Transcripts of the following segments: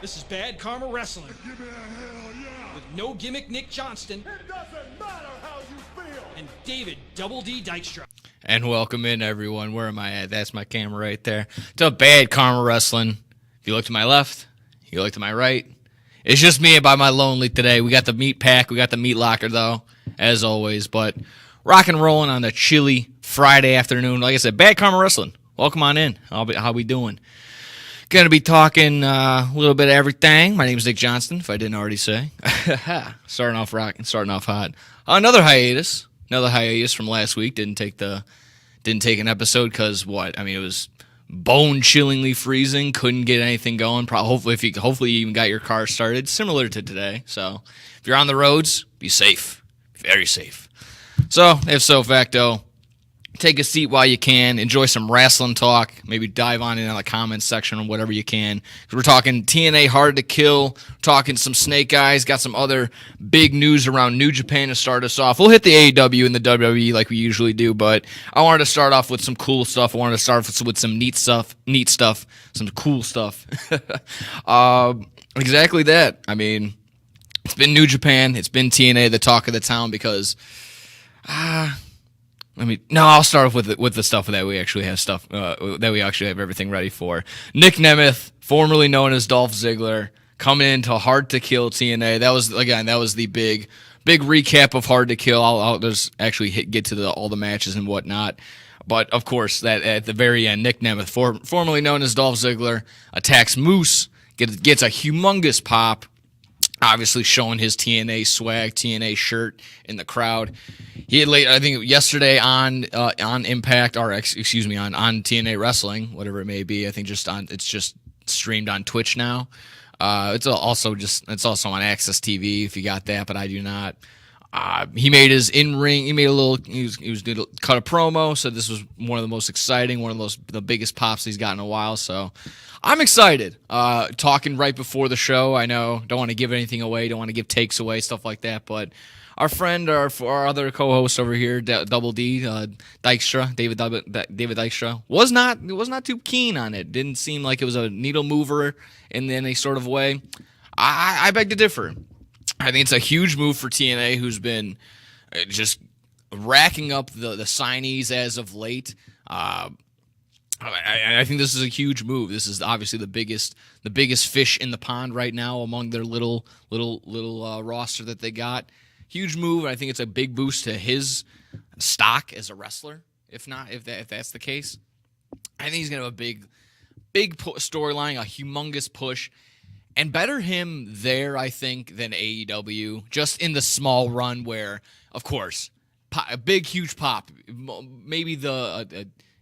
This is Bad Karma Wrestling. Give me a hell yeah! With no gimmick Nick Johnston. It doesn't matter how you feel! And David Double D Dykstra. And welcome in, everyone. Where am I at? That's my camera right there. It's a Bad Karma Wrestling. If you look to my left, you look to my right. It's just me by my lonely today. We got the meat pack. We got the meat locker, though, as always. But rock and rolling on a chilly Friday afternoon. Like I said, Bad Karma Wrestling. Welcome on in. How we doing? Going to be talking a little bit of everything. My name is Nick Johnston, if I didn't already say. Starting off rocking, starting off hot. Another hiatus from last week. Didn't take an episode because what? I mean, it was bone-chillingly freezing. Couldn't get anything going. Hopefully you even got your car started, similar to today. So if you're on the roads, be safe, very safe. So if so facto, take a seat while you can. Enjoy some wrestling talk. Maybe dive on in the comments section or whatever you can. We're talking TNA Hard to Kill. Talking some Snake Eyes. Got some other big news around New Japan to start us off. We'll hit the AEW and the WWE like we usually do, but I wanted to start off with some cool stuff. I wanted to start off with some neat stuff, some cool stuff. Exactly that. I mean, it's been New Japan. It's been TNA, the talk of the town, because I'll start off with the stuff that we actually have everything ready for. Nick Nemeth, formerly known as Dolph Ziggler, coming into Hard to Kill TNA. That was the big recap of Hard to Kill. I'll just actually get to all the matches and whatnot. But of course, that at the very end, Nick Nemeth, formerly known as Dolph Ziggler, attacks Moose, gets a humongous pop. Obviously showing his TNA swag, TNA shirt in the crowd. He had I think yesterday on Impact, or on TNA Wrestling, whatever it may be. I think it's just streamed on Twitch now. It's also on Access TV if you got that, but I do not. He made his in-ring. He made he was cut a promo. Said this was one of the most exciting, the biggest pops he's got in a while. So I'm excited. Talking right before the show. I know, don't want to give anything away. Don't want to give takes away, stuff like that. But our friend, our other co-host over here, Double D Dykstra, David Dykstra, was not too keen on it. Didn't seem like it was a needle mover in any sort of way. I beg to differ. I think it's a huge move for TNA, who's been just racking up the signees as of late. I think this is a huge move. This is obviously the biggest fish in the pond right now among their little roster that they got. Huge move. I think it's a big boost to his stock as a wrestler. If that's the case, I think he's gonna have a big storyline, a humongous push. And better him there, I think, than AEW, just in the small run where, of course, a big, huge pop. Maybe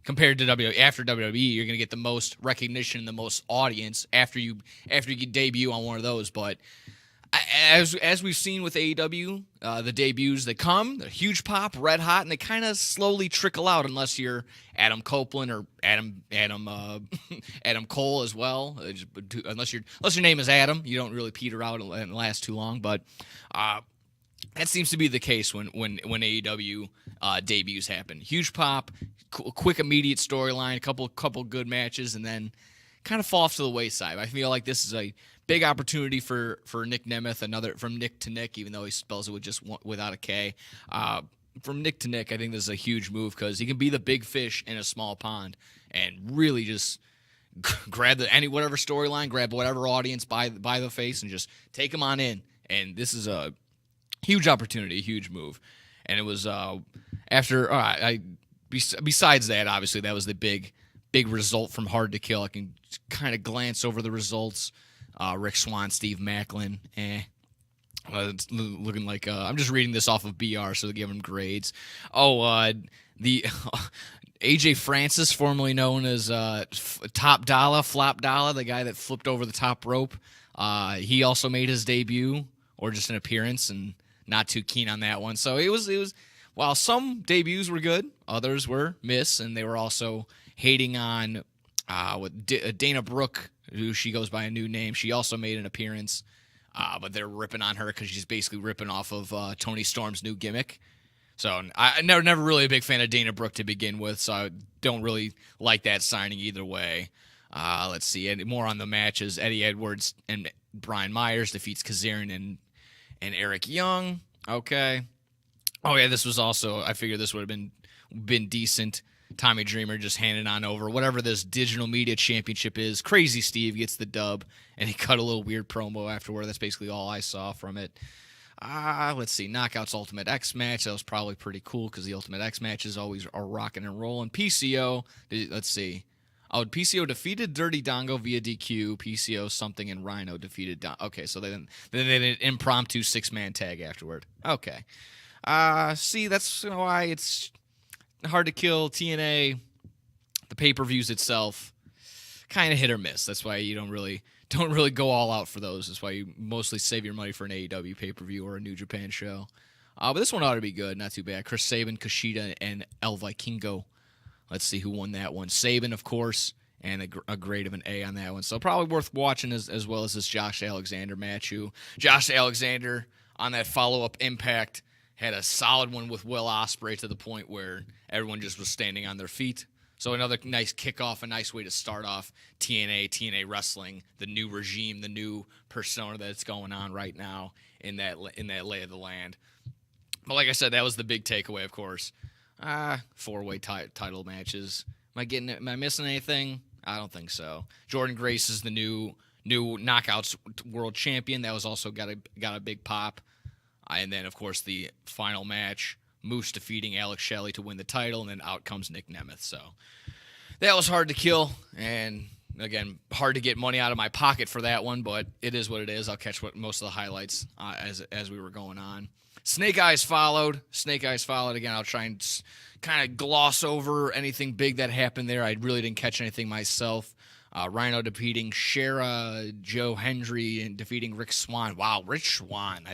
compared to WWE, after WWE, you're going to get the most recognition and the most audience after you debut on one of those. But as we've seen with AEW, the debuts, they come, they're huge pop, red hot, and they kind of slowly trickle out unless you're Adam Copeland or Adam Cole as well. Unless your name is Adam, you don't really peter out and last too long. But that seems to be the case when AEW debuts happen. Huge pop, quick immediate storyline, a couple good matches, and then kind of fall off to the wayside. I feel like this is a big opportunity for Nick Nemeth, another from Nick to Nick, even though he spells it without a K. From Nick to Nick, I think this is a huge move because he can be the big fish in a small pond and really just grab whatever storyline, grab whatever audience by the face, and just take them on in. And this is a huge opportunity, a huge move. And it was besides that, obviously that was the big result from Hard to Kill. I can kind of glance over the results. Rick Swann, Steve Macklin, it's looking like I'm just reading this off of BR, so they give him grades. The AJ Francis, formerly known as Flop Dollar, the guy that flipped over the top rope. He also made his debut, or just an appearance, and not too keen on that one. So it was. While some debuts were good, others were miss, and they were also hating on Dana Brooke, who she goes by a new name. She also made an appearance, but they're ripping on her because she's basically ripping off of Tony Storm's new gimmick. So I never really a big fan of Dana Brooke to begin with, so I don't really like that signing either way. Let's see. More on the matches. Eddie Edwards and Brian Myers defeats Kazarian and Eric Young. Okay. Oh, yeah, this was also, I figured this would have been decent. Tommy Dreamer just handing on over whatever this digital media championship is. Crazy Steve gets the dub, and he cut a little weird promo afterward. That's basically all I saw from it. Let's see. Knockouts Ultimate X match. That was probably pretty cool because the Ultimate X matches always are rocking and rolling. PCO. Let's see. Oh, PCO defeated Dirty Dongo via DQ. PCO something and Rhino defeated Okay, so then they did an impromptu 6-man tag afterward. Okay. See, that's why it's hard to kill. TNA, the pay-per-views itself, kind of hit or miss. That's why you don't really go all out for those. That's why you mostly save your money for an AEW pay-per-view or a New Japan show. But this one ought to be good. Not too bad. Chris Sabin, Kushida, and El Vikingo. Let's see who won that one. Sabin, of course, and a grade of an A on that one. So probably worth watching as well as this Josh Alexander match. Josh Alexander on that follow-up Impact had a solid one with Will Ospreay to the point where everyone just was standing on their feet. So another nice kickoff, a nice way to start off TNA wrestling, the new regime, the new persona that's going on right now in that lay of the land. But like I said, that was the big takeaway, of course. 4-way title matches. Am I missing anything? I don't think so. Jordan Grace is the new Knockouts World Champion. That was also got a big pop. And then, of course, the final match, Moose defeating Alex Shelley to win the title, and then out comes Nick Nemeth. So that was hard to kill, and again, hard to get money out of my pocket for that one, but it is what it is. I'll catch most of the highlights as we were going on. Snake Eyes followed. Again, I'll try and kind of gloss over anything big that happened there. I really didn't catch anything myself. Rhino defeating Shera, Joe Hendry, and defeating Rick Swan. Wow, Rich Swan.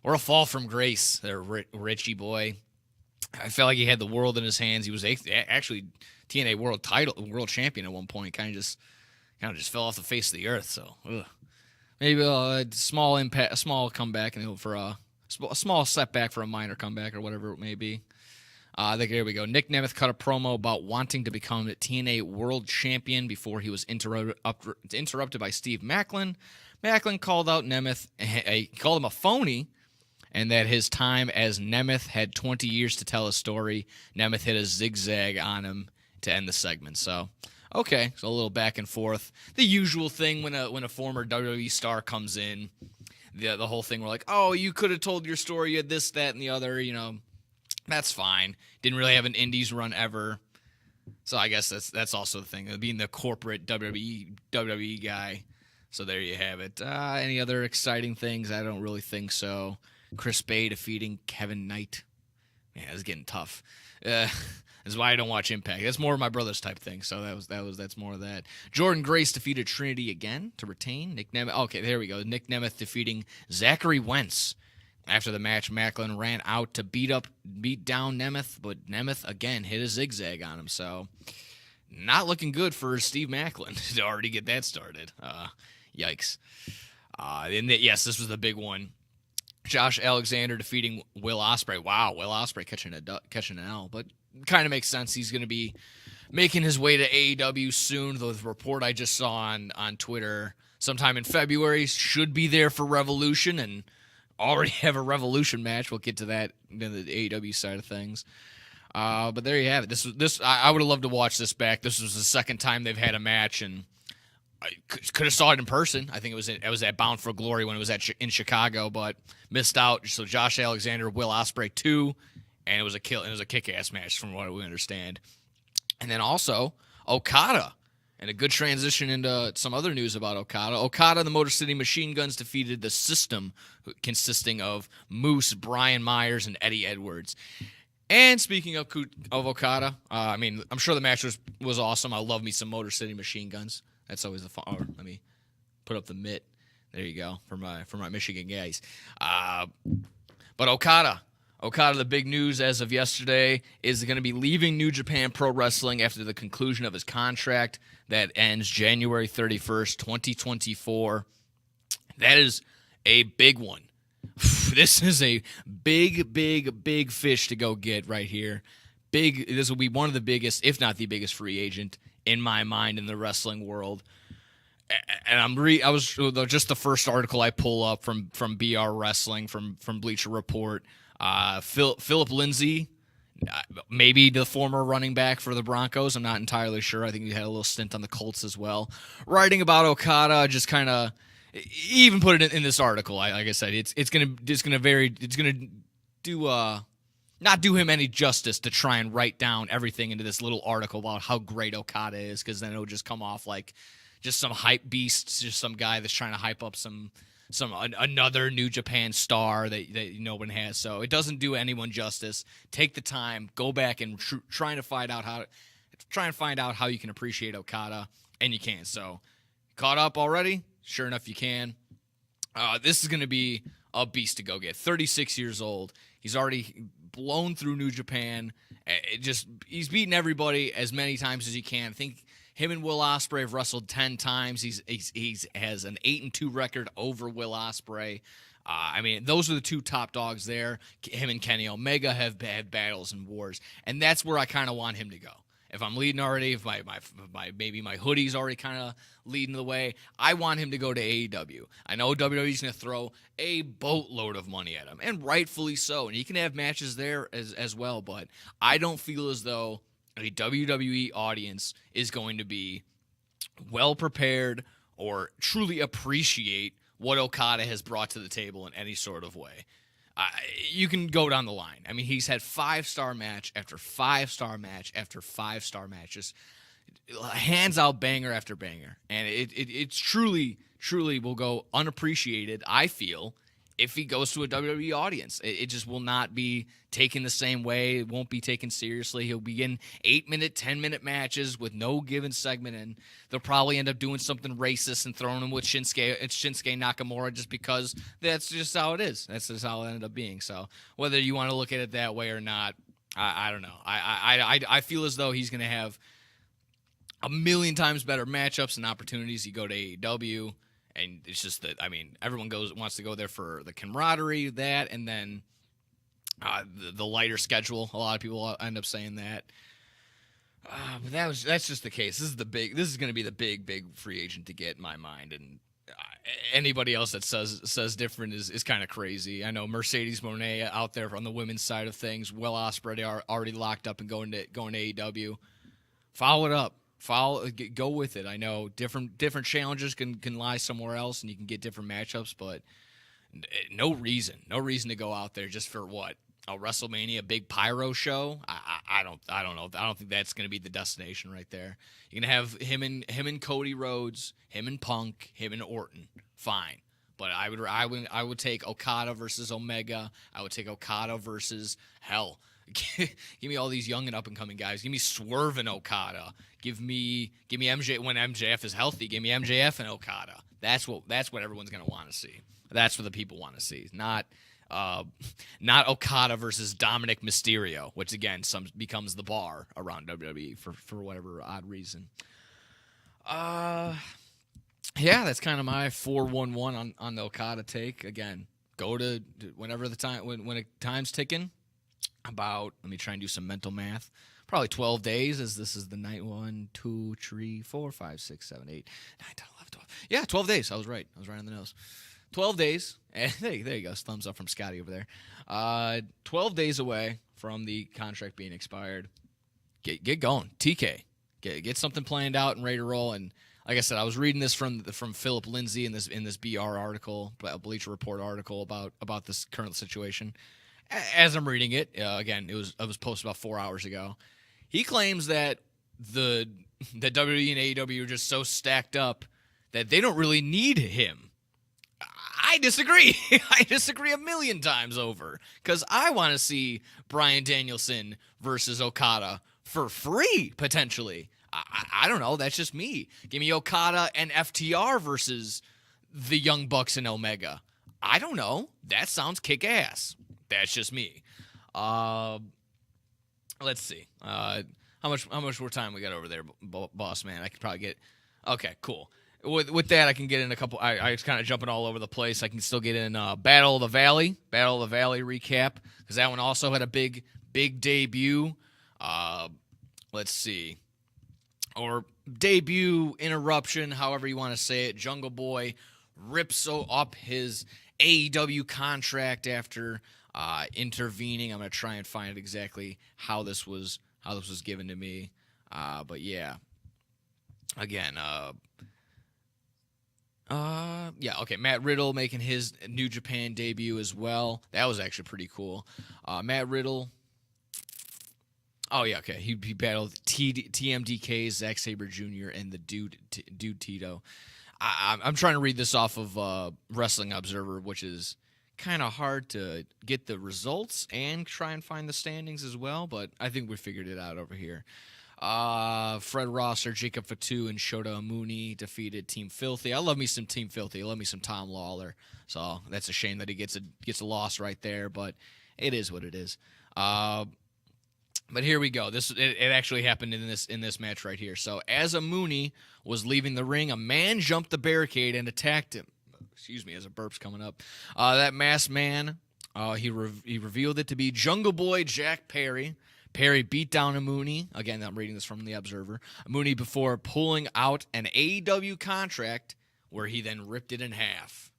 Or a fall from grace there, Richie boy. I felt like he had the world in his hands. He was actually TNA world champion at one point. Kind of just fell off the face of the earth. So maybe a small impact, a small comeback, and for a small setback for a minor comeback or whatever it may be. There we go. Nick Nemeth cut a promo about wanting to become a TNA world champion before he was interrupted by Steve Macklin. Macklin called out Nemeth. He called him a phony, and that his time as Nemeth had 20 years to tell a story. Nemeth hit a zigzag on him to end the segment. So, okay, so a little back and forth. The usual thing when a former WWE star comes in, the whole thing, we're like, oh, you could have told your story, you had this, that, and the other, that's fine. Didn't really have an Indies run ever. So I guess that's also the thing, being the corporate WWE guy. So there you have it. Any other exciting things? I don't really think so. Chris Bay defeating Kevin Knight. Man, that's getting tough. That's why I don't watch Impact. That's more of my brother's type thing. So that's more of that. Jordan Grace defeated Trinity again to retain. Nick Nemeth. Okay, there we go. Nick Nemeth defeating Zachary Wentz. After the match, Macklin ran out to beat down Nemeth, but Nemeth again hit a zigzag on him. So not looking good for Steve Macklin to already get that started. Yikes. Yes, this was the big one. Josh Alexander defeating Will Ospreay. Wow, Will Ospreay catching an L, but kind of makes sense. He's going to be making his way to AEW soon. The report I just saw on Twitter, sometime in February, should be there for Revolution, and already have a Revolution match. We'll get to that in the AEW side of things. But there you have it. I would have loved to watch this back. This was the second time they've had a match, and I could have saw it in person. I think it was at Bound for Glory when it was in Chicago, but missed out. So Josh Alexander, Will Ospreay 2, and it was a kick-ass match from what we understand. And then also Okada, and a good transition into some other news about Okada. Okada, the Motor City Machine Guns defeated the System, consisting of Moose, Brian Myers, and Eddie Edwards. And speaking of Okada, I'm sure the match was awesome. I love me some Motor City Machine Guns. That's always the fun. Or let me put up the mitt. There you go for my Michigan guys. But Okada, the big news as of yesterday is going to be leaving New Japan Pro Wrestling after the conclusion of his contract that ends January 31st, 2024. That is a big one. This is a big fish to go get right here. This will be one of the biggest, if not the biggest free agent in my mind in the wrestling world. And I was just the first article I pull up from BR Wrestling from Bleacher Report. Philip Lindsay, maybe the former running back for the Broncos. I'm not entirely sure. I think he had a little stint on the Colts as well. Writing about Okada, just kind of even put it in this article. Like I said, it's gonna do not do him any justice to try and write down everything into this little article about how great Okada is, because then it'll just come off like just some hype beast, just some guy that's trying to hype up another New Japan star that no one has. So it doesn't do anyone justice. Take the time, go back and try and find out how you can appreciate Okada, and you can. So caught up already? Sure enough, you can. This is going to be a beast to go get. 36 years old. He's already blown through New Japan. He's beaten everybody as many times as he can. I think him and Will Ospreay have wrestled 10 times. He's has an 8-2 record over Will Ospreay. I mean, those are the two top dogs there. Him and Kenny Omega have had battles and wars, and that's where I kind of want him to go. If I'm leading already, if maybe my hoodie's already kind of leading the way, I want him to go to AEW. I know WWE's going to throw a boatload of money at him, and rightfully so. And he can have matches there as well, but I don't feel as though a WWE audience is going to be well prepared or truly appreciate what Okada has brought to the table in any sort of way. You can go down the line. I mean, he's had 5-star match after 5-star match after 5-star matches, hands out banger after banger, and it's truly will go unappreciated, I feel, if he goes to a WWE audience. It just will not be taken the same way. It won't be taken seriously. He'll be in 8-minute, 10-minute matches with no given segment, and they'll probably end up doing something racist and throwing him with Shinsuke Nakamura just because that's just how it is. That's just how it ended up being. So whether you want to look at it that way or not, I don't know. I feel as though he's going to have a million times better matchups and opportunities. You go to AEW. And it's just that, I mean, everyone wants to go there for the camaraderie, that, and then the lighter schedule. A lot of people end up saying that. But that's just the case. This is going to be the big free agent to get in my mind. And anybody else that says different is kind of crazy. I know Mercedes Moné out there on the women's side of things. Will Ospreay are already locked up and going to AEW. Follow it up. Go with it. I know different challenges can lie somewhere else, and you can get different matchups, but no reason to go out there just for what, a WrestleMania big pyro show. I don't know. I don't think that's going to be the destination right there. You're gonna have him and Cody Rhodes, him and Punk, him and Orton. Fine, but I would take Okada versus Omega. I would take Okada versus hell. Give me all these young and up and coming guys. Give me Swerve and Okada. Give me MJ when MJF is healthy. Give me MJF and Okada. That's what everyone's gonna want to see. That's what the people want to see. Not Okada versus Dominic Mysterio, which again becomes the bar around WWE for whatever odd reason. Yeah, that's kind of my 4-1-1 on the Okada take. Again, go to whenever the time when a time's ticking. Let me try and do some mental math. Probably 12 days, as this is the night 1, 2, 3, 4, 5, 6, 7, 8, 9, 10, 11, 12. Yeah, 12 days. I was right on the nose. 12 days. And there you go. Thumbs up from Scotty over there. 12 days away from the contract being expired. Get going. TK. Get something planned out and ready to roll. And like I said, I was reading this from Philip Lindsay in this BR article, Bleacher Report article about this current situation. As I'm reading it, again, it was posted about 4 hours ago. He claims that the WWE and AEW are just so stacked up that they don't really need him. I disagree. I disagree a million times over, because I want to see Bryan Danielson versus Okada for free, potentially. I don't know. That's just me. Give me Okada and FTR versus the Young Bucks and Omega. I don't know. That sounds kick-ass. That's just me. Let's see. How much more time we got over there, boss man? I could probably get. Okay, cool. With that, I can get in a couple. I was kind of jumping all over the place. I can still get in Battle of the Valley recap, because that one also had a big debut. Let's see. or debut interruption, however you want to say it. Jungle Boy rips up his AEW contract after intervening. I'm gonna try and find exactly how this was given to me. But yeah, again, okay. Matt Riddle making his New Japan debut as well. That was actually pretty cool. Matt Riddle. Oh yeah, okay. He battled TMDK, Zack Sabre Jr. and the dude Tito. I'm trying to read this off of Wrestling Observer, which is kind of hard to get the results and try and find the standings as well. But I think we figured it out over here. Fred Rosser, Jacob Fatu, and Shota Umuni defeated Team Filthy. I love me some Team Filthy. I love me some Tom Lawler. So that's a shame that he gets a loss right there, but it is what it is. But here we go. It actually happened in this match right here. So as Umuni was leaving the ring, a man jumped the barricade and attacked him. Excuse me, as a burp's coming up. That masked man, he revealed it to be Jungle Boy Jack Perry. Perry beat down Umuni. Again, I'm reading this from the Observer. Umuni before pulling out an AEW contract where he then ripped it in half.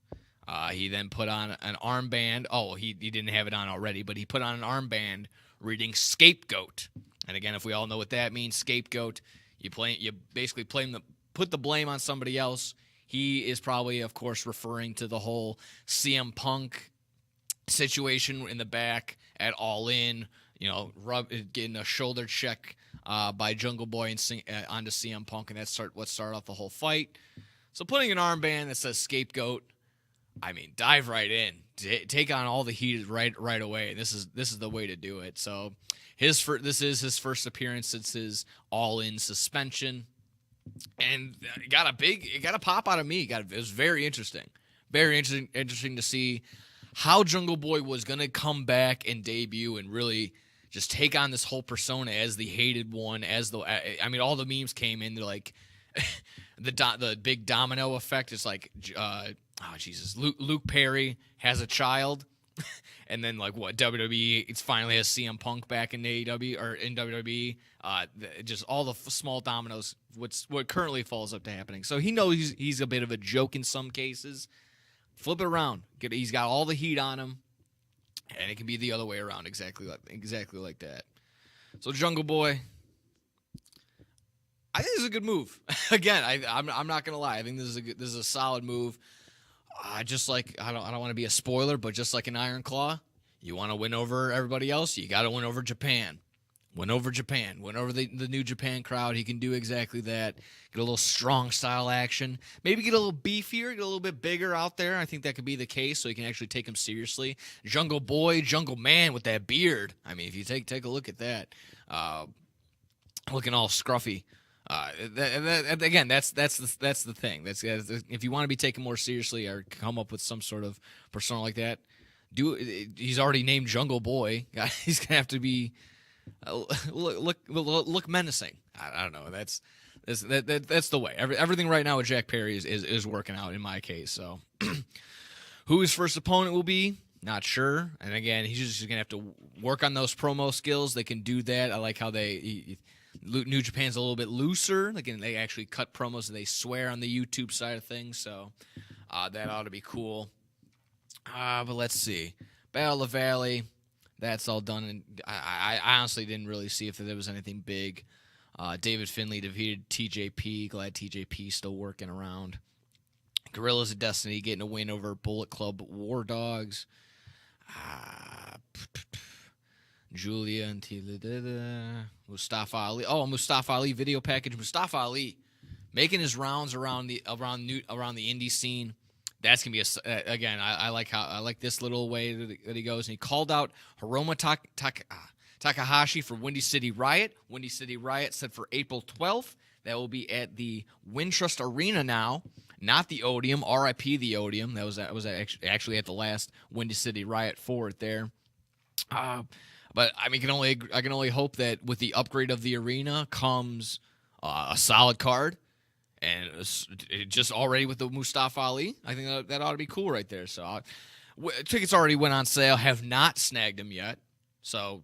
He then put on an armband. Oh, he didn't have it on already, but he put on an armband reading Scapegoat. And again, if we all know what that means, Scapegoat, you basically put the blame on somebody else. He is probably, of course, referring to the whole CM Punk situation in the back at All In. Getting a shoulder check by Jungle Boy and onto CM Punk, and that's what started off the whole fight. So putting an armband that says Scapegoat, I mean, dive right in, take on all the heat right away. This is the way to do it. So this is his first appearance since his All In suspension, and it got a pop out of me. It was very interesting to see how Jungle Boy was gonna come back and debut and really just take on this whole persona as the hated one. All the memes came in. They're like the big domino effect. It's like, Luke Perry has a child, and then like what WWE? It's finally has CM Punk back in AEW or in WWE. Just all the small dominoes. What currently falls up to happening. So he knows he's a bit of a joke in some cases. Flip it around. He's got all the heat on him, and it can be the other way around, exactly like that. So Jungle Boy, I think this is a good move. Again, I'm not gonna lie. I think this is a solid move. Just like I don't want to be a spoiler, but just like an Iron Claw, you want to win over everybody else, you got to win over Japan. Win over the New Japan crowd. He can do exactly that. Get a little strong style action. Maybe get a little beefier, get a little bit bigger out there. I think that could be the case, so you can actually take him seriously. Jungle Boy, Jungle Man with that beard. I mean, if you take a look at that, looking all scruffy. Again, that's the thing. That's if you want to be taken more seriously or come up with some sort of persona like that, he's already named Jungle Boy. He's gonna have to be. Look menacing. I don't know. That's the way. Everything right now with Jack Perry is working out in my case. So, who his first opponent will be, not sure. And again, he's just gonna have to work on those promo skills. They can do that. I like how New Japan's a little bit looser. They actually cut promos and they swear on the YouTube side of things. So that ought to be cool. But let's see. Battle of the Valley. That's all done, and I honestly didn't really see if there was anything big. David Finlay defeated TJP. Glad TJP still working around. Gorillas of Destiny getting a win over Bullet Club War Dogs. Julia and Mustafa Ali. Oh, Mustafa Ali video package. Mustafa Ali making his rounds around the indie scene. That's gonna be again. I like this little way that he goes, and he called out Hiroma Takahashi for Windy City Riot. Windy City Riot set for April 12th. That will be at the Wintrust Arena now, not the Odeum. R.I.P. the Odeum. That was actually at the last Windy City Riot for it there. But I mean, I can only hope that with the upgrade of the arena comes a solid card. And just already with the Mustafa Ali, I think that ought to be cool right there. So tickets already went on sale. Have not snagged them yet. So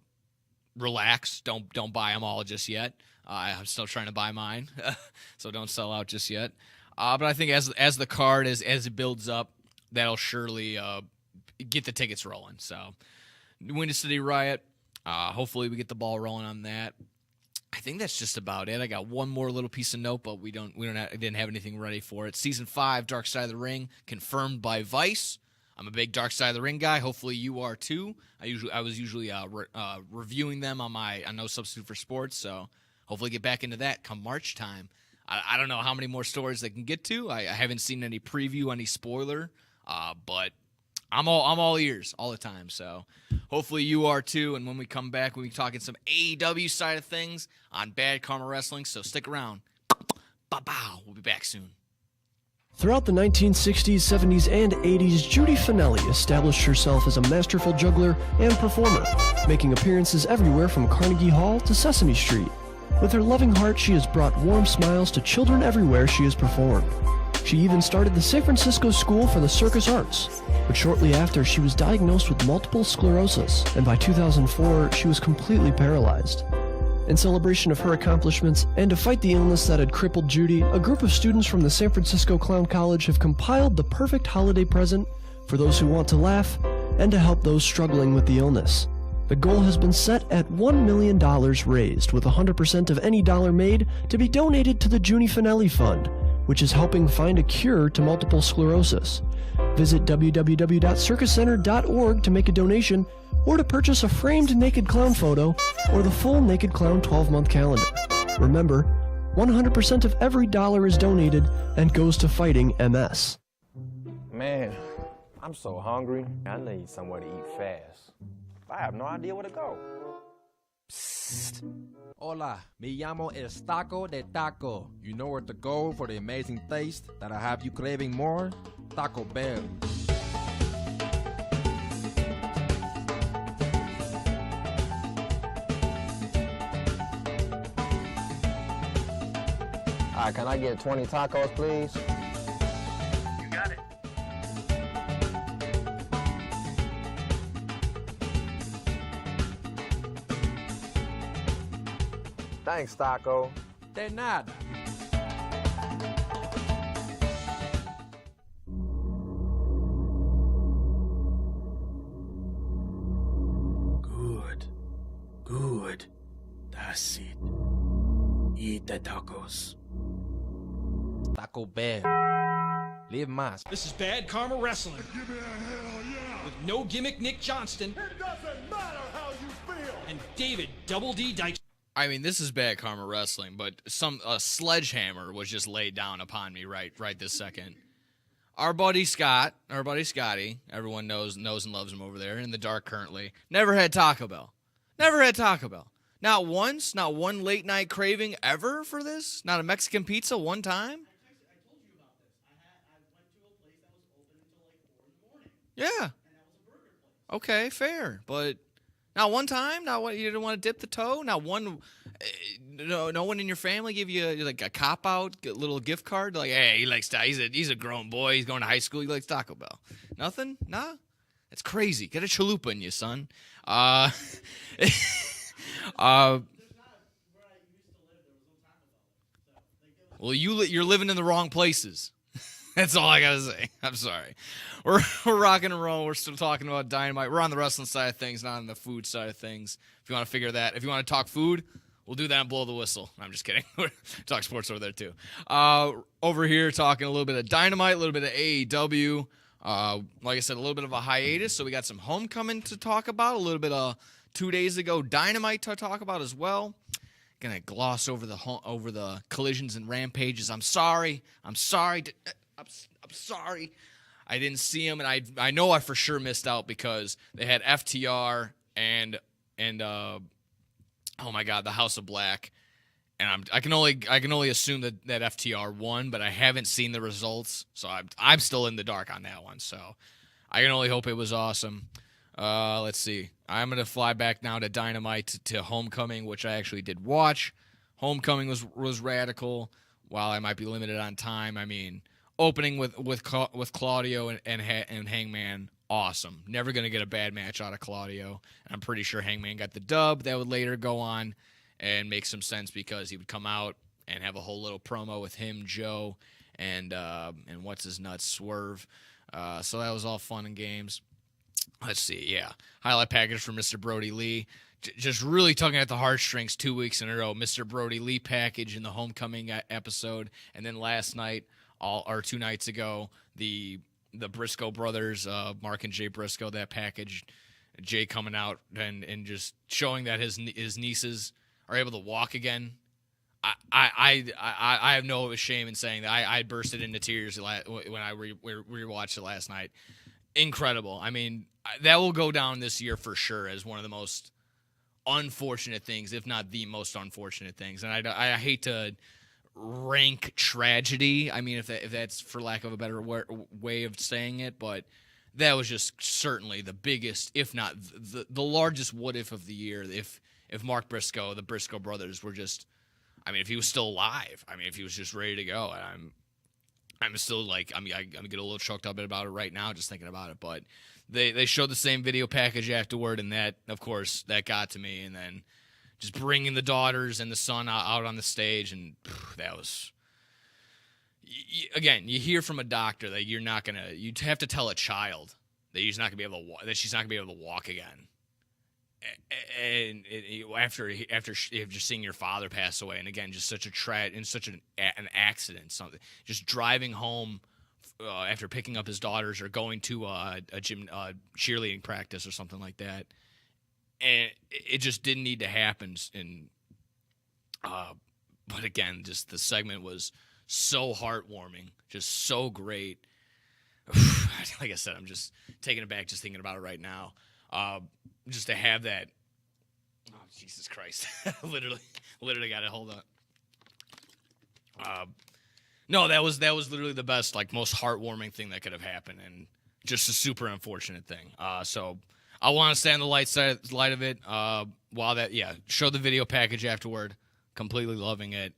relax. Don't buy them all just yet. I'm still trying to buy mine, so don't sell out just yet. But I think as the card as it builds up, that'll surely get the tickets rolling. So, Windy City Riot. Hopefully we get the ball rolling on that. I think that's just about it. I got one more little piece of note, but didn't have anything ready for it. Season 5, Dark Side of the Ring, confirmed by Vice. I'm a big Dark Side of the Ring guy. Hopefully you are too. I was usually reviewing them on No Substitute for Sports, so hopefully get back into that come March time. I don't know how many more stories they can get to. I haven't seen any preview, any spoiler, but I'm all ears all the time. So hopefully you are too. And when we come back, we'll be talking some AEW side of things on Bad Karma Wrestling. So stick around. Bow. We'll be back soon. Throughout the 1960s, 70s, and 80s, Judy Finelli established herself as a masterful juggler and performer, making appearances everywhere from Carnegie Hall to Sesame Street. With her loving heart, she has brought warm smiles to children everywhere she has performed. She even started the San Francisco School for the Circus Arts, but shortly after, she was diagnosed with multiple sclerosis, and by 2004, she was completely paralyzed. In celebration of her accomplishments and to fight the illness that had crippled Judy, a group of students from the San Francisco Clown College have compiled the perfect holiday present for those who want to laugh and to help those struggling with the illness. The goal has been set at $1 million raised, with 100% of any dollar made to be donated to the Judy Finelli Fund, which is helping find a cure to multiple sclerosis. Visit www.circuscenter.org to make a donation or to purchase a framed Naked Clown photo or the full Naked Clown 12-month calendar. Remember, 100% of every dollar is donated and goes to fighting MS. Man, I'm so hungry. I need somewhere to eat fast. I have no idea where to go. Psst. Hola, me llamo El Taco de Taco. You know where to go for the amazing taste that'll have you craving more? Taco Bell. All right, can I get 20 tacos, please? You got it. Thanks, Taco. De nada. Good. That's it. Eat the tacos. Taco Bell. Live más. This is Bad Karma Wrestling Give me a hell yeah. with No Gimmick Nick Johnston It doesn't matter how you feel. and David Double D Dykstra. I mean, this is Bad Karma Wrestling, but a sledgehammer was just laid down upon me right this second. Our buddy Scotty, everyone knows and loves him over there in the dark currently, never had Taco Bell. Not once, not one late night craving ever for this? Not a Mexican pizza one time? I told you about this. I went to a place that was open until like 4 in the morning. Yeah. And that was a burger place. Okay, fair. But not one time? Not what, you didn't want to dip the toe? Not one, no one in your family give you like a cop-out little gift card? Like, hey, he likes he's a grown boy. He's going to high school. He likes Taco Bell. Nothing? Nah? That's crazy. Get a chalupa in you, son. Well, you're living in the wrong places. That's all I gotta say. I'm sorry. We're rocking and rolling. We're still talking about Dynamite. We're on the wrestling side of things, not on the food side of things. If you want to figure that, if you want to talk food, we'll do that and blow the whistle. I'm just kidding. Talk sports over there too. Over here, talking a little bit of Dynamite, a little bit of AEW. Like I said, a little bit of a hiatus. So we got some Homecoming to talk about. A little bit of 2 days ago Dynamite to talk about as well. Gonna gloss over the collisions and rampages. I'm sorry. I'm sorry. I didn't see them, and I know I for sure missed out because they had FTR and oh my God, the House of Black, and I can only assume that FTR won, but I haven't seen the results, so I'm still in the dark on that one. So I can only hope it was awesome. Let's see. I'm going to fly back now to Dynamite to Homecoming, which I actually did watch. Homecoming was radical. While I might be limited on time, I mean, opening with Claudio and Hangman, awesome. Never going to get a bad match out of Claudio. And I'm pretty sure Hangman got the dub. That would later go on and make some sense because he would come out and have a whole little promo with him, Joe, and what's his nuts, Swerve. So that was all fun and games. Let's see, yeah. Highlight package for Mr. Brody Lee. Just really tugging at the heartstrings 2 weeks in a row. Mr. Brody Lee package in the homecoming episode, and then last night, 2 nights ago, the Briscoe brothers, Mark and Jay Briscoe, that package. Jay coming out and just showing that his nieces are able to walk again. I have no shame in saying that I bursted into tears when I rewatched it last night. Incredible. I mean, that will go down this year for sure as one of the most unfortunate things, if not the most unfortunate things. And I hate to rank tragedy. I mean, if that's for lack of a better way of saying it, but that was just certainly the biggest, if not the largest what if of the year. If Mark Briscoe, the Briscoe brothers were just, I mean, if he was still alive, I mean, if he was just ready to go, and I'm still like, I mean, I'm getting a little choked up about it right now just thinking about it, but they showed the same video package afterward, and that, of course, that got to me, and then just bringing the daughters and the son out on the stage, and that was, again, you hear from a doctor that you'd have to tell a child that she's not gonna be able to walk again. And after just seeing your father pass away, and again, just such an accident, something, just driving home after picking up his daughters or going to a gym cheerleading practice or something like that, and it just didn't need to happen. And but again, just the segment was so heartwarming, just so great. Like I said, I'm just taken aback just thinking about it right now. Just to have that, oh Jesus Christ! literally got it. Hold on. No, that was literally the best, like, most heartwarming thing that could have happened, and just a super unfortunate thing. So I want to stay on the light of it. Show the video package afterward. Completely loving it,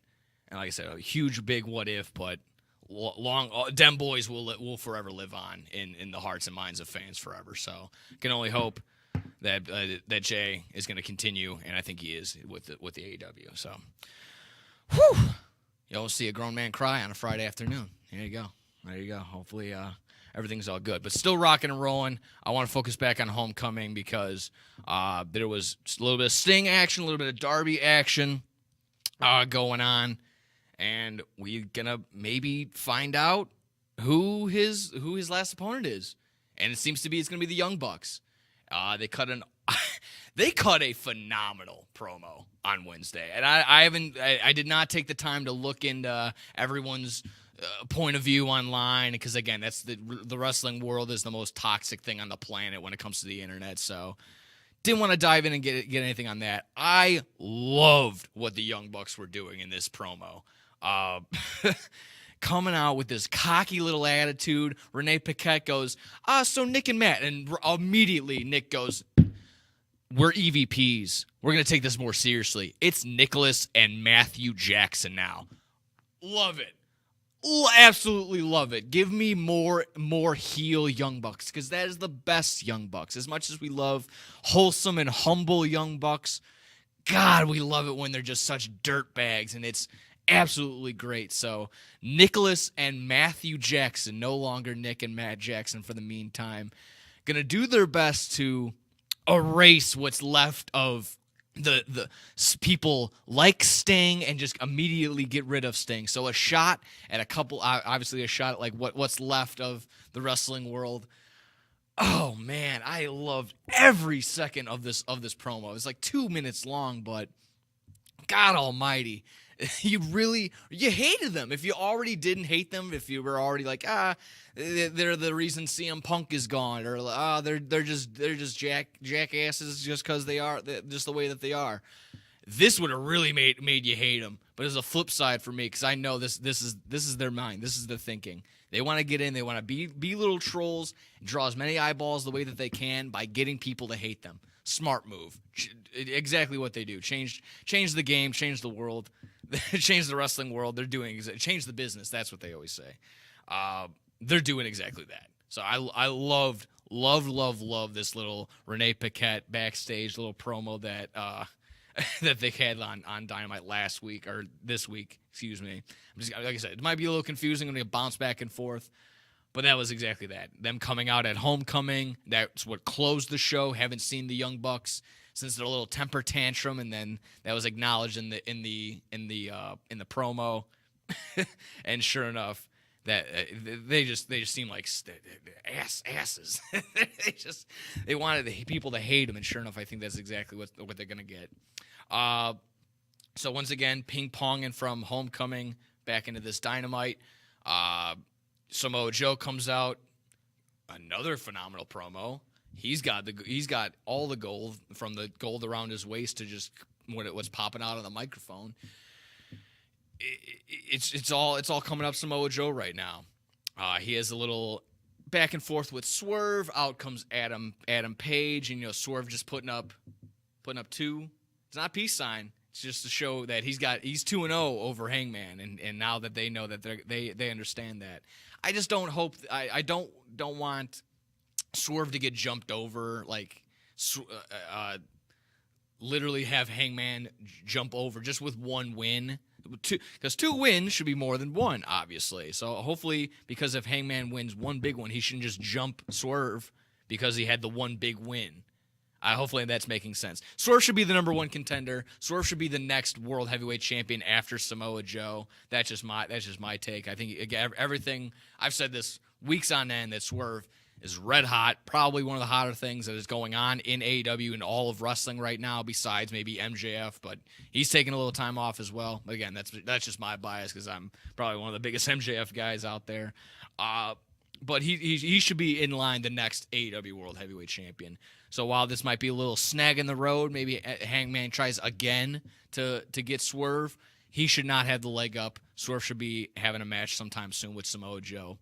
and like I said, a huge big what if, but them boys will forever live on in the hearts and minds of fans forever. So can only hope that Jay is going to continue, and I think he is with the AEW. So, whew, you'll see a grown man cry on a Friday afternoon. There you go. Hopefully, everything's all good, but still rocking and rolling. I want to focus back on Homecoming because there was a little bit of Sting action, a little bit of Darby action going on, and we're gonna maybe find out who his last opponent is, and it seems to be it's gonna be the Young Bucks. They cut a phenomenal promo on Wednesday, and I did not take the time to look into everyone's point of view online, because again, that's the wrestling world is the most toxic thing on the planet when it comes to the internet. So didn't want to dive in and get anything on that. I loved what the Young Bucks were doing in this promo. Coming out with this cocky little attitude. Renee Paquette goes, so Nick and Matt. And immediately Nick goes, we're EVPs. We're going to take this more seriously. It's Nicholas and Matthew Jackson now. Love it. Absolutely love it. Give me more heel Young Bucks, because that is the best Young Bucks. As much as we love wholesome and humble Young Bucks, God, we love it when they're just such dirtbags, and it's absolutely great. So Nicholas and Matthew Jackson, no longer Nick and Matt Jackson for the meantime, gonna do their best to erase what's left of the people like Sting and just immediately get rid of Sting. So a shot at obviously a shot at like what's left of the wrestling world. Oh man, I loved every second of this promo. It's like 2 minutes long, but God almighty, you hated them. If you already didn't hate them, if you were already like, they're the reason CM Punk is gone, or they're just jackasses just because they are just the way that they are, this would have really made you hate them. But as a flip side for me, because I know this is their mind, this is the thinking. They want to get in, they want to be little trolls, draw as many eyeballs the way that they can by getting people to hate them. Smart move. Exactly what they do. Change the game, change the world, change the wrestling world. They're doing change the business. That's what they always say. They're doing exactly that. So I loved this little Renee Paquette backstage little promo that that they had on Dynamite last week or this week. Excuse me. I'm just like I said, it might be a little confusing when they bounce back and forth, but that was exactly that. Them coming out at Homecoming, that's what closed the show. Haven't seen the Young Bucks since their little temper tantrum, and then that was acknowledged in the promo. And sure enough, that they just seem like asses. they wanted the people to hate them, and sure enough, I think that's exactly what they're gonna get. So once again, ping-ponging from Homecoming back into this Dynamite. Samoa Joe comes out, another phenomenal promo. He's got all the gold, from the gold around his waist to just what's popping out of the microphone. It's all coming up Samoa Joe right now. He has a little back and forth with Swerve. Out comes Adam Page, and Swerve just putting up two. It's not a peace sign. It's just to show that he's 2-0 over Hangman, and now that they know that they understand that. I just don't hope. I don't want Swerve to get jumped over, like literally have Hangman jump over just with one win. Because 2 wins should be more than 1, obviously. So hopefully, because if Hangman wins one big one, he shouldn't just jump Swerve because he had the one big win. Hopefully that's making sense. Swerve should be the number 1 contender. Swerve should be the next World Heavyweight Champion after Samoa Joe. That's just my take. I think again, everything I've said this weeks on end, that Swerve is red hot, probably one of the hotter things that is going on in AEW and all of wrestling right now, besides maybe MJF, but he's taking a little time off as well. But again, that's just my bias because I'm probably one of the biggest MJF guys out there. But he should be in line the next AEW World Heavyweight Champion. So while this might be a little snag in the road, maybe Hangman tries again to get Swerve, he should not have the leg up. Swerve should be having a match sometime soon with Samoa Joe.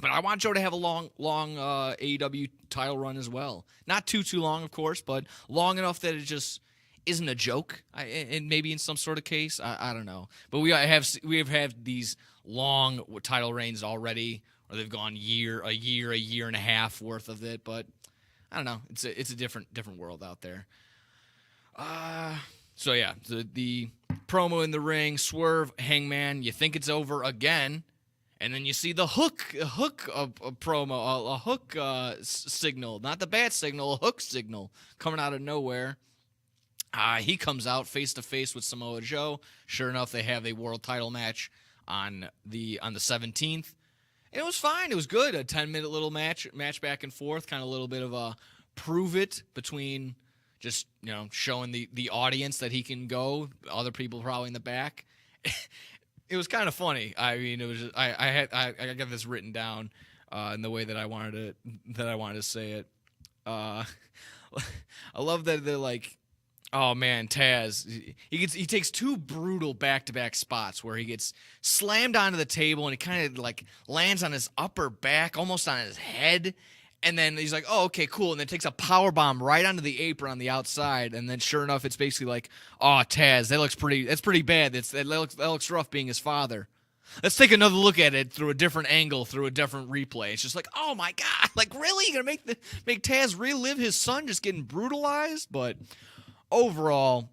But I want Joe to have a long AEW title run as well. Not too long, of course, but long enough that it just isn't a joke. And maybe in some sort of case, I don't know. But we have had these long title reigns already, or they've gone a year and a half worth of it. But I don't know. It's a different world out there. So yeah, the promo in the ring, Swerve, Hangman. You think it's over again. And then you see the hook promo, a hook signal, not the bat signal, a hook signal coming out of nowhere. He comes out face to face with Samoa Joe. Sure enough, they have a world title match on the 17th. And it was fine. It was good. A 10-minute little match back and forth, kind of a little bit of a prove it between just showing the audience that he can go. Other people probably in the back. It was kind of funny. I mean, it was just, I got this written down in the way that I wanted to say it. I love that they're like, oh man, Taz. He takes 2 brutal back-to-back spots where he gets slammed onto the table and he kind of like lands on his upper back, almost on his head. And then he's like, oh, okay, cool. And then takes a power bomb right onto the apron on the outside. And then sure enough, it's basically like, oh, Taz, that's pretty bad. That looks rough being his father. Let's take another look at it through a different angle, through a different replay. It's just like, oh my God, like really? You're going to make Taz relive his son just getting brutalized? But overall,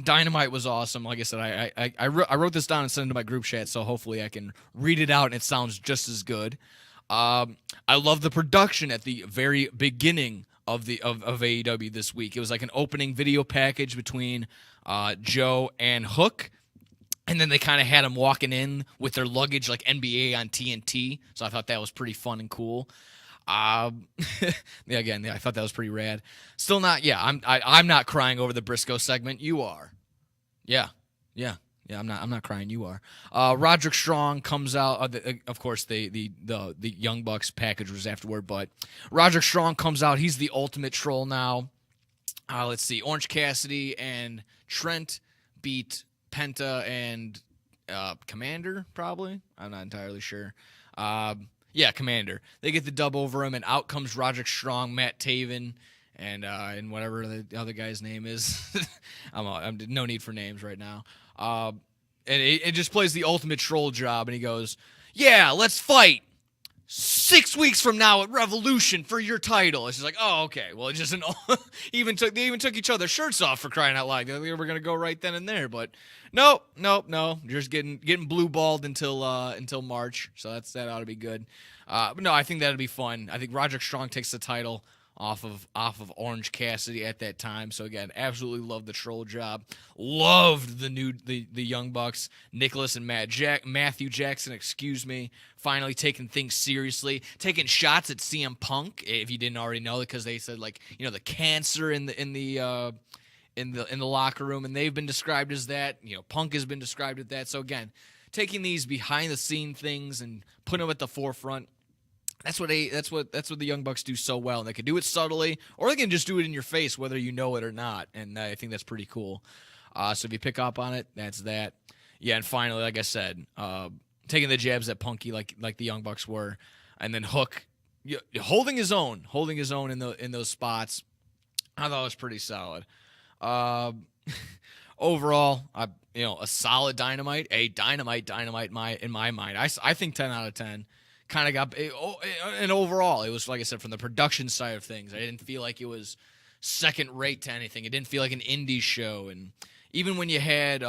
Dynamite was awesome. Like I said, I wrote this down and sent it to my group chat, so hopefully I can read it out and it sounds just as good. I love the production at the very beginning of AEW this week. It was like an opening video package between Joe and Hook, and then they kind of had them walking in with their luggage like NBA on TNT. So I thought that was pretty fun and cool. I thought that was pretty rad. Still not. Yeah, I'm not crying over the Briscoe segment. You are. Yeah. I'm not crying. You are. Roderick Strong comes out. Of course, the Young Bucks package was afterward, but Roderick Strong comes out. He's the ultimate troll now. Let's see. Orange Cassidy and Trent beat Penta and Commander, probably. I'm not entirely sure. Yeah, Commander. They get the dub over him, and out comes Roderick Strong, Matt Taven, and whatever the other guy's name is. I'm no need for names right now. And it just plays the ultimate troll job, and he goes, yeah, let's fight. 6 weeks from now at Revolution for your title. It's just like, oh, okay. Well, it just they even took each other's shirts off, for crying out loud. They were gonna go right then and there, but no. Just getting blue balled until March. So that ought to be good. But no, I think that'd be fun. I think Roderick Strong takes the title off of Orange Cassidy at that time. So again, absolutely loved the troll job. Loved the Young Bucks, Nicholas and Matthew Jackson, finally taking things seriously, taking shots at CM Punk, if you didn't already know, because they said, like, you know, the cancer in the locker room, and they've been described as that. You know, Punk has been described as that. So again, taking these behind the scene things and putting them at the forefront. That's what the Young Bucks do so well. And they can do it subtly, or they can just do it in your face, whether you know it or not. And I think that's pretty cool. So if you pick up on it, that's that. Yeah, and finally, like I said, taking the jabs at Punky like the Young Bucks were, and then Hook holding his own in those spots. I thought it was pretty solid. Overall, a solid Dynamite, in my mind. I think 10 out of 10. Kind of got, and overall, it was, like I said, from the production side of things, I didn't feel like it was second rate to anything. It didn't feel like an indie show. And even when you had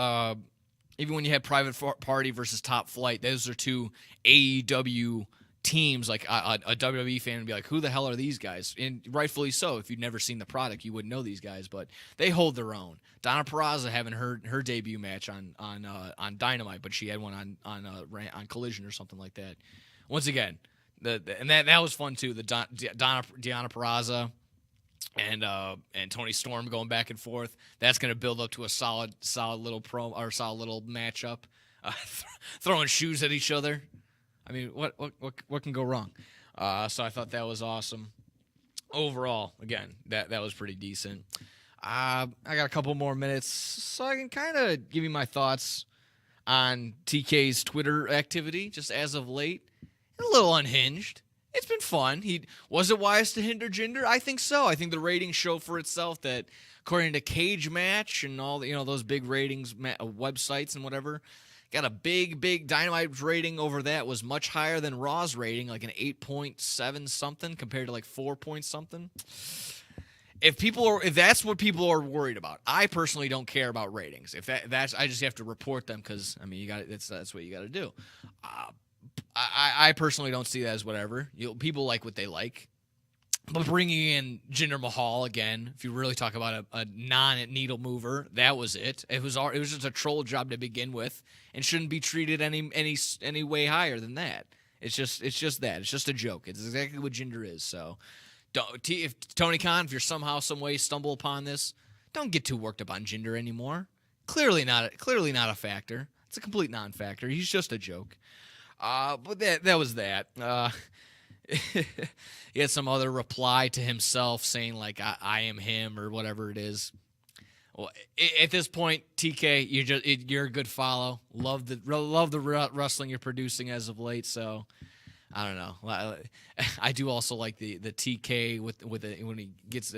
Private Party versus Top Flight, those are two AEW teams. Like a WWE fan would be like, who the hell are these guys? And rightfully so. If you'd never seen the product, you wouldn't know these guys, but they hold their own. Donna Purrazzo having her debut match on Dynamite, but she had one on Collision or something like that. Once again, that was fun too. The Deonna Purrazzo and Toni Storm going back and forth. That's going to build up to a solid little solid little matchup. Throwing shoes at each other. I mean, what can go wrong? So I thought that was awesome. Overall, again, that was pretty decent. I got a couple more minutes, so I can kind of give you my thoughts on TK's Twitter activity just as of late. A little unhinged. It's been fun. Was it wise to hinder Jinder? I think so. I think the ratings show for itself that, according to Cage Match and all those big ratings websites and whatever, got a big Dynamite rating over that was much higher than Raw's rating, like an 8.7 something compared to like 4 point something. If that's what people are worried about, I personally don't care about ratings. If that's, I just have to report them because I mean that's what you got to do. I personally don't see that as whatever. People like what they like. But bringing in Jinder Mahal again, if you really talk about a non-needle mover, that was it. It was just a troll job to begin with, and shouldn't be treated any way higher than that. It's just that. It's just a joke. It's exactly what Jinder is. So, if Tony Khan, if you're somehow, some way stumble upon this, don't get too worked up on Jinder anymore. Clearly not a factor. It's a complete non-factor. He's just a joke. But that was that. He had some other reply to himself saying like I am him or whatever it is. Well, at this point, TK, you're a good follow. Love the wrestling you're producing as of late. So I don't know. I do also like the TK when he gets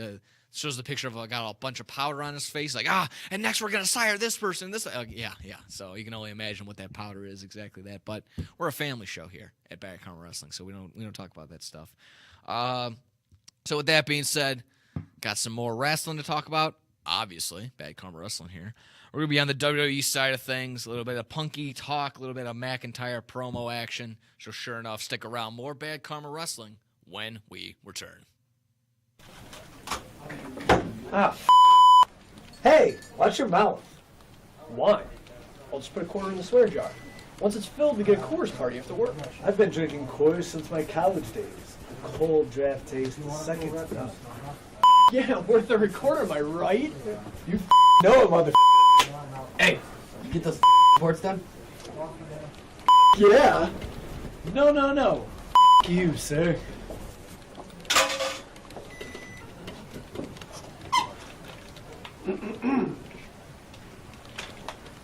shows the picture of got a bunch of powder on his face, like and next we're gonna sire this person. Yeah. So you can only imagine what that powder is, exactly that. But we're a family show here at Bad Karma Wrestling, so we don't talk about that stuff. So with that being said, got some more wrestling to talk about. Obviously, Bad Karma Wrestling here. We're gonna be on the WWE side of things, a little bit of Punky talk, a little bit of McIntyre promo action. So sure enough, stick around. More Bad Karma Wrestling when we return. Hey, watch your mouth. Why? I'll just put a quarter in the swear jar. Once it's filled, we get a Coors party after work. I've been drinking Coors since my college days. The cold draft taste is second to none. Yeah, worth the recorder, am I right? You know it, mother. Hey, you get those reports done? Yeah. No. You, sir.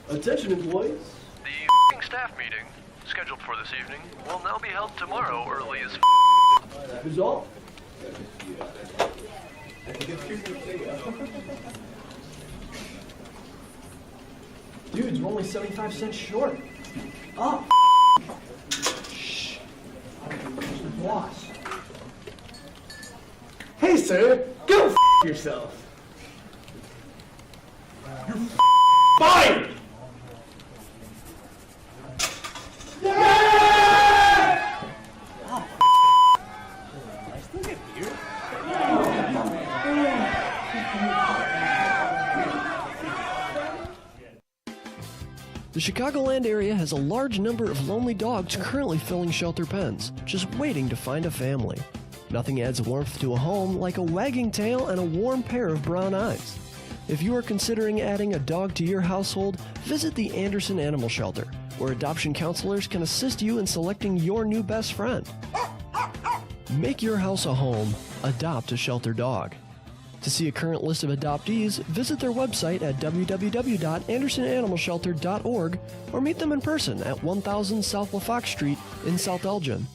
Attention, employees. The staff meeting, scheduled for this evening, will now be held tomorrow early as That is all. Dudes, we're only 75 cents short. Oh. Shh. wash. Hey, sir, go f yourself. You're fired! Yeah! Oh, I still get beer. The Chicagoland area has a large number of lonely dogs currently filling shelter pens, just waiting to find a family. Nothing adds warmth to a home like a wagging tail and a warm pair of brown eyes. If you are considering adding a dog to your household, visit the Anderson Animal Shelter, where adoption counselors can assist you in selecting your new best friend. Make your house a home. Adopt a shelter dog. To see a current list of adoptees, visit their website at www.andersonanimalshelter.org or meet them in person at 1000 South LaFox Street in South Elgin.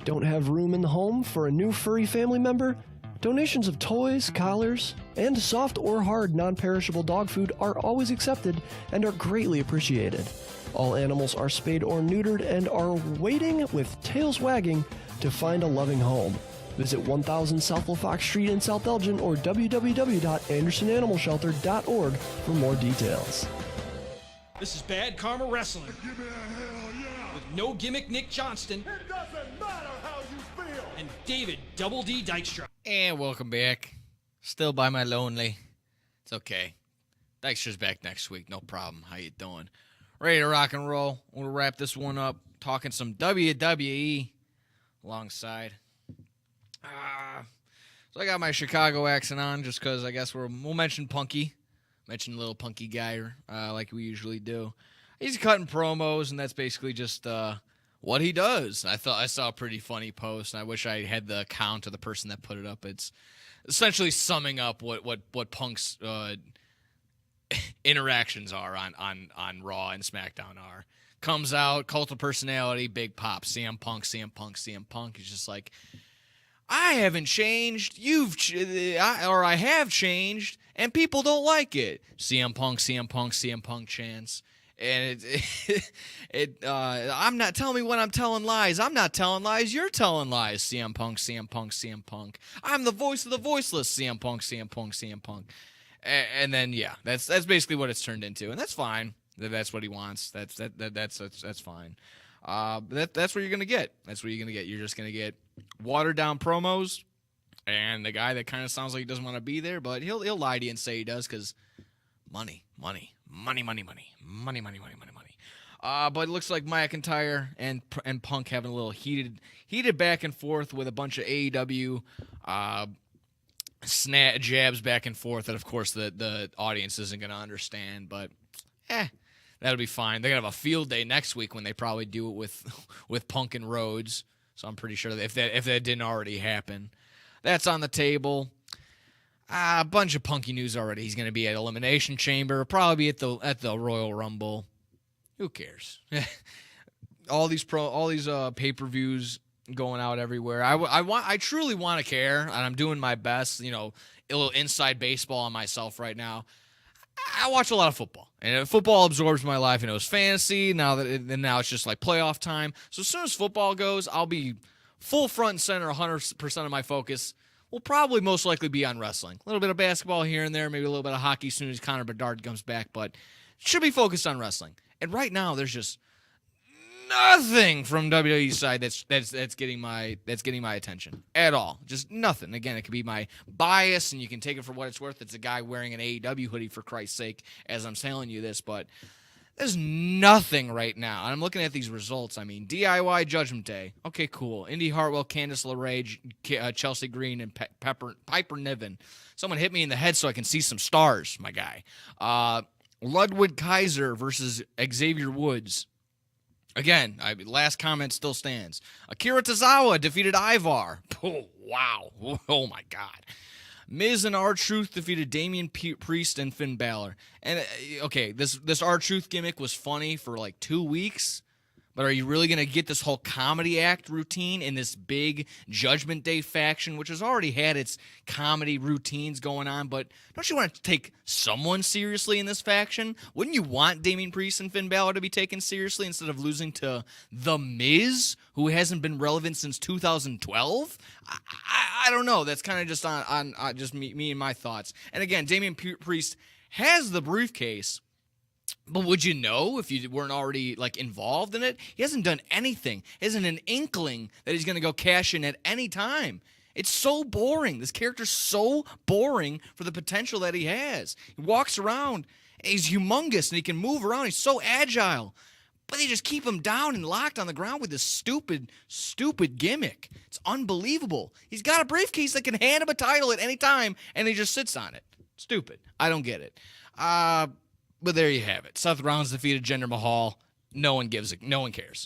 Don't have room in the home for a new furry family member? Donations of toys, collars, and soft or hard non-perishable dog food are always accepted and are greatly appreciated. All animals are spayed or neutered and are waiting with tails wagging to find a loving home. Visit 1000 South LaFox Street in South Elgin or www.andersonanimalshelter.org for more details. This is Bad Karma Wrestling Give me a hell yeah. with No Gimmick Nick Johnston It doesn't matter how you feel. and David Double D Dykstra. And welcome back. Still by my lonely. It's okay. Dykstra's back next week, no problem. How you doing? Ready to rock and roll. We'll wrap this one up talking some WWE alongside. So I got my Chicago accent on just because I guess we'll mention Punky. Mention little Punky guy like we usually do. He's cutting promos, and that's basically just what he does. I saw a pretty funny post, and I wish I had the account of the person that put it up. It's essentially summing up what Punk's interactions are on Raw and SmackDown are. Comes out, cult of personality, big pop, CM Punk, CM Punk, CM Punk. He's just like, I haven't changed, I have changed, and people don't like it. CM Punk, CM Punk, CM Punk chants. And I'm not telling me when I'm telling lies. I'm not telling lies. You're telling lies. CM Punk, CM Punk, CM Punk. I'm the voice of the voiceless. CM Punk, CM Punk, CM Punk. And then yeah, that's basically what it's turned into, and that's fine. That's what he wants. That's fine. That's what you're gonna get. That's what you're gonna get. You're just gonna get watered down promos, and the guy that kind of sounds like he doesn't want to be there, but he'll lie to you and say he does because money. But it looks like McIntyre and Punk having a little heated back and forth with a bunch of AEW jabs back and forth that of course the audience isn't gonna understand, but that'll be fine. They're going to have a field day next week when they probably do it with Punk and Rhodes. So I'm pretty sure that if that didn't already happen. That's on the table. A bunch of Punky news already. He's going to be at Elimination Chamber. Probably be at the Royal Rumble. Who cares? all these pay-per-views going out everywhere. I truly want to care, and I'm doing my best. A little inside baseball on myself right now. I watch a lot of football, and football absorbs my life. And it was fantasy. Now it's just like playoff time. So as soon as football goes, I'll be full front and center. 100% of my focus will probably most likely be on wrestling. A little bit of basketball here and there, maybe a little bit of hockey as soon as Connor Bedard comes back, but should be focused on wrestling. And right now, there's just nothing from WWE's side that's getting my attention at all. Just nothing. Again, it could be my bias, and you can take it for what it's worth. It's a guy wearing an AEW hoodie, for Christ's sake, as I'm telling you this, but there's nothing right now. And I'm looking at these results. I mean, DIY Judgment Day. Okay, cool. Indy Hartwell, Candice LeRae, Chelsea Green, and Piper Niven. Someone hit me in the head so I can see some stars, my guy. Ludwig Kaiser versus Xavier Woods. Again, last comment still stands. Akira Tozawa defeated Ivar. Oh, wow. Oh, my God. Miz and R-Truth defeated Damian Priest and Finn Balor. And, okay, this R-Truth gimmick was funny for like 2 weeks, But are you really going to get this whole comedy act routine in this big Judgment Day faction, which has already had its comedy routines going on? But don't you want to take someone seriously in this faction? Wouldn't you want Damian Priest and Finn Balor to be taken seriously instead of losing to The Miz, who hasn't been relevant since 2012? I don't know. That's kind of just on just me and my thoughts. And again, Damian Priest has the briefcase. But would you know if you weren't already like involved in it? He hasn't done anything. He hasn't an inkling that he's going to go cash in at any time. It's so boring. This character's so boring for the potential that he has. He walks around, and he's humongous, and he can move around. He's so agile. But they just keep him down and locked on the ground with this stupid, stupid gimmick. It's unbelievable. He's got a briefcase that can hand him a title at any time, and he just sits on it. Stupid. I don't get it. But there you have it. Seth Rollins defeated Jinder Mahal. No one cares.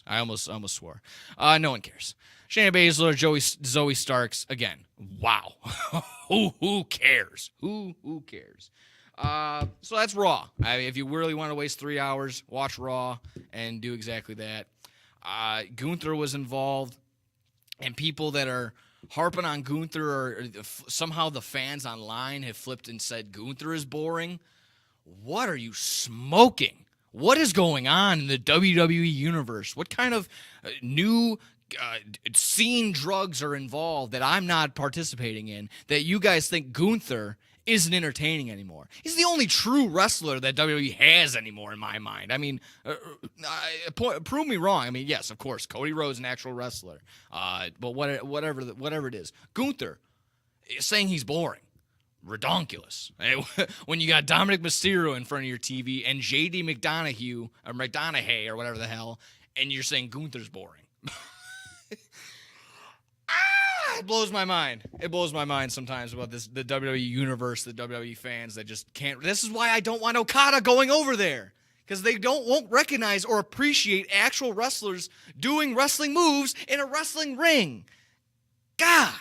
I almost swore. No one cares. Shayna Baszler, Zoe Starks. Again, wow. Who cares? Who cares? So that's Raw. If you really want to waste 3 hours, watch Raw and do exactly that. Gunther was involved, and people that are harping on Gunther, or somehow the fans online have flipped and said Gunther is boring. What are you smoking? What is going on in the WWE universe? What kind of new scene drugs are involved that I'm not participating in that you guys think Gunther isn't entertaining anymore? He's the only true wrestler that WWE has anymore in my mind. I mean, prove me wrong. I mean, yes, of course, Cody Rhodes, an actual wrestler. But whatever it is, Gunther is saying he's boring. Redonkulous. When you got Dominic Mysterio in front of your TV and JD McDonough or whatever the hell, and you're saying Gunther's boring. It blows my mind. It blows my mind sometimes about the WWE universe, the WWE fans that just can't. This is why I don't want Okada going over there, because they won't recognize or appreciate actual wrestlers doing wrestling moves in a wrestling ring. God.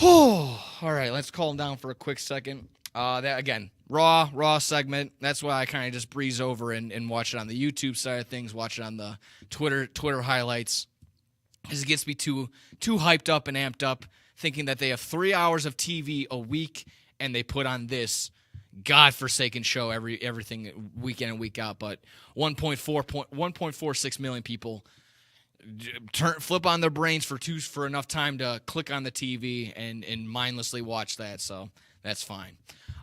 All right, let's calm down for a quick second. That again, Raw segment. That's why I kind of just breeze over and watch it on the YouTube side of things. Watch it on the Twitter highlights, because it gets me too hyped up and amped up, thinking that they have 3 hours of TV a week and they put on this godforsaken show everything week in and week out. But 1.46 million people flip on their brains for enough time to click on the TV and mindlessly watch that, so that's fine.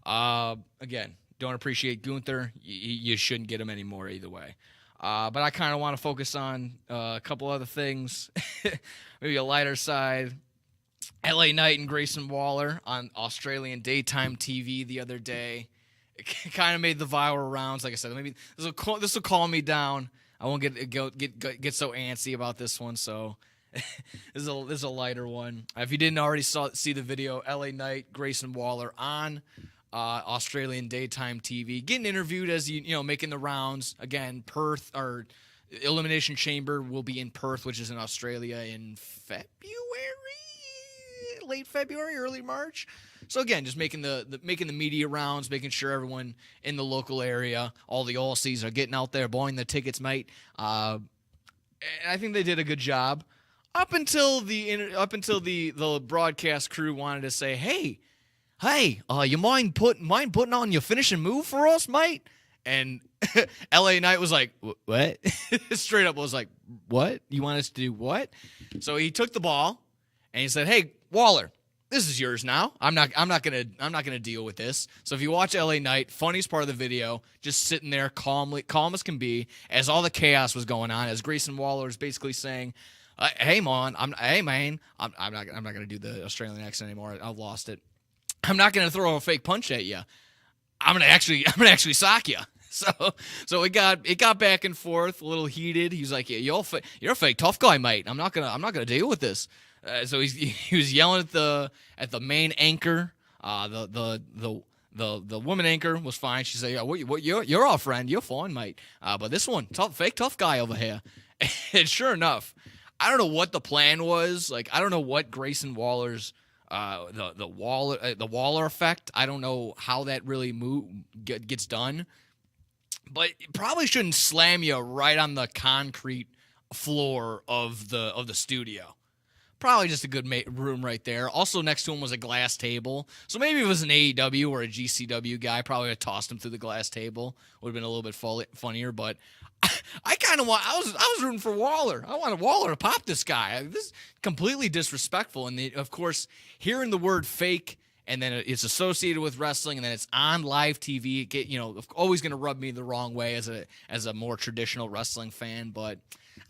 Again, don't appreciate Gunther. You shouldn't get him anymore either way. But I kind of want to focus on a couple other things, maybe a lighter side. LA Knight and Grayson Waller on Australian daytime TV the other day. It kind of made the viral rounds. Like I said, maybe this will calm me down. I won't get so antsy about this one, so this is a lighter one. If you didn't already see the video, LA Knight, Grayson Waller on Australian daytime TV, getting interviewed as making the rounds. Again, Perth, or Elimination Chamber will be in Perth, which is in Australia, in late February, early March. So again, just making the media rounds, making sure everyone in the local area, all the Aussies are getting out there, buying the tickets, mate. And I think they did a good job up until the broadcast crew wanted to say, hey, you mind putting on your finishing move for us, mate? And LA Knight was like, what? Straight up was like, what? You want us to do what? So he took the ball and he said, hey, Waller, this is yours now. I'm not gonna deal with this. So if you watch LA Knight, funniest part of the video, just sitting there calm as can be, as all the chaos was going on, as Grayson Waller is basically saying, hey man, I'm not gonna do the Australian accent anymore. I've lost it. I'm not gonna throw a fake punch at you. I'm gonna actually sock you. So it got back and forth, a little heated. He's like, yeah, you're a fake tough guy, mate. I'm not gonna deal with this. So he was yelling at the main anchor. The woman anchor was fine. She said, yeah, you're our friend. You're fine, mate. But this one, fake tough guy over here. And sure enough, I don't know what the plan was. Like, I don't know what Grayson Waller's the Waller effect. I don't know how that really gets done. but it probably shouldn't slam you right on the concrete floor of the studio. Probably just a good room right there. Also next to him was a glass table. So maybe if it was an AEW or a GCW guy, probably would have tossed him through the glass table. Would have been a little bit funnier, but I kind of I was rooting for Waller. I wanted Waller to pop this guy. This is completely disrespectful. And of course, hearing the word fake and then it's associated with wrestling and then it's on live TV, always going to rub me the wrong way as a more traditional wrestling fan, but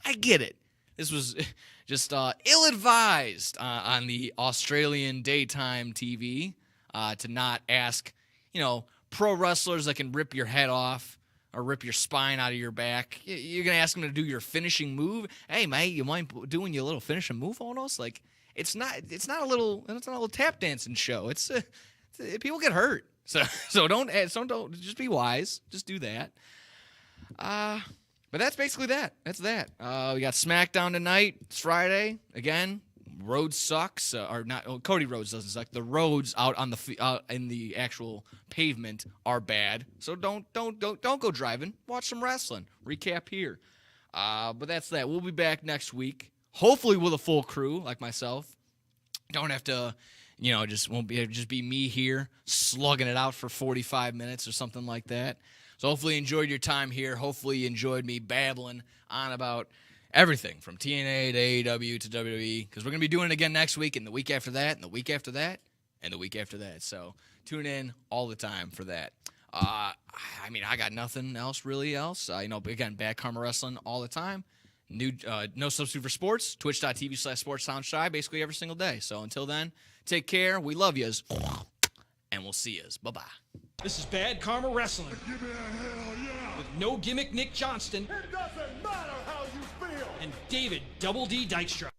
I get it. This was just ill-advised on the Australian daytime TV to not ask, pro wrestlers that can rip your head off or rip your spine out of your back. You're going to ask them to do your finishing move. Hey, mate, you mind doing your little finishing move on us? Like, it's not a little tap dancing show. It's people get hurt. So don't just be wise. Just do that. But that's basically that. That's that. We got SmackDown tonight. It's Friday again. Rhodes sucks, or not? Cody Rhodes doesn't suck. The roads out on in the actual pavement are bad. So don't go driving. Watch some wrestling. Recap here. But that's that. We'll be back next week. Hopefully with a full crew like myself. Don't have to, just be me here slugging it out for 45 minutes or something like that. So hopefully you enjoyed your time here. Hopefully you enjoyed me babbling on about everything from TNA to AEW to WWE, because we're going to be doing it again next week and the week after that and the week after that and the week after that. So tune in all the time for that. I got nothing else really else. Again, Bad Karma Wrestling all the time. New No Substitute for Sports, twitch.tv/sportssoundshy, basically every single day. So until then, take care. We love yous. And we'll see yous. Bye-bye. This is Bad Karma Wrestling. Give me a hell yeah. With No Gimmick Nick Johnston. It doesn't matter how you feel. And David Double D Dykstra.